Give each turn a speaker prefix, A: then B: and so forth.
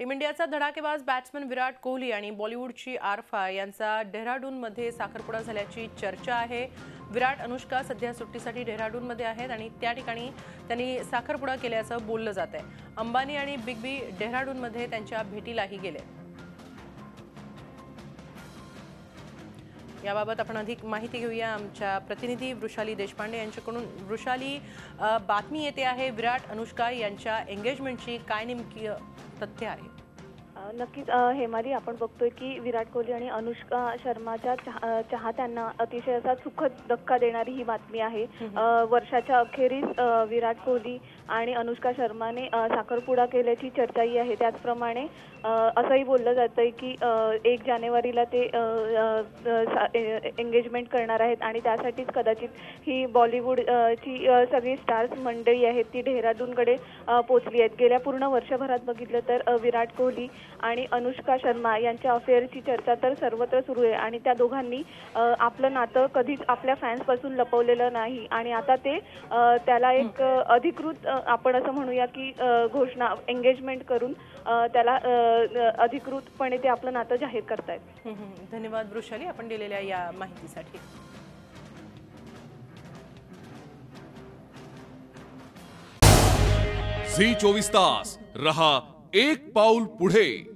A: Team इंडियाचा धडाकेबाज batsman Virat Kohli आणि बॉलिवूडची आरफा यांचा डेहराडूनमध्ये साखरपुडा झाल्याची चर्चा आहे। विराट अनुष्का सध्या सुट्टीसाठी डेहराडूनमध्ये आहेत आणि त्या ठिकाणी त्यांनी साखरपुडा केल्याचं बोललं जात आहे। अंबानी आणि बिग बी डेहराडूनमध्ये त्यांच्या भेटीलाही गेले। याबाबत आपण अधिक माहिती घेऊया आमच्या प्रतिनिधी वृषाली देशपांडे यांच्याकडून। वृषाली, बातमी येते आहे विराट अनुष्का यांच्या एंगेजमेंटची, काय नेमकी तथ्य आहे?
B: नक्कीच हेमाली, आपण बघतोय की विराट कोहली आणि अनुष्का शर्माच्या चाहत्यांना अतिशय असा सुखद धक्का देणारी ही बातमी आहे। वर्षाच्या अखेरीस विराट कोहली आणि अनुष्का शर्माने साखरपुडा केल्याची चर्चाही आहे। त्याचप्रमाणे असंही बोललं जातंय की 1 जानेवारीला ते एंगेजमेंट करणार आहेत आणि त्यासाठीच कदाचित ही बॉलिवूडची सगळी स्टार्स मंडळी आहेत ती डेहराडूनकडे पोहोचली आहेत। गेल्या पूर्ण वर्षभरात बघितलं तर विराट कोहली आणि अनुष्का शर्मा यांच्या अफेअरची चर्चा तर सर्वत्र सुरू आहे आणि त्या दोघांनी आपलं नातं कधीच आपल्या फॅन्सपासून लपवलेलं नाही आणि आता ते त्याला एक अधिकृत, आपण असं म्हणूया की घोषणा, एंगेजमेंट करून त्याला अधिकृतपणे ते आपलं नातं जाहीर करतायत।
A: धन्यवाद वृषाली, आपण दिलेल्या या माहितीसाठी।
C: झी 24 तास रहा एक पाऊल पुढे।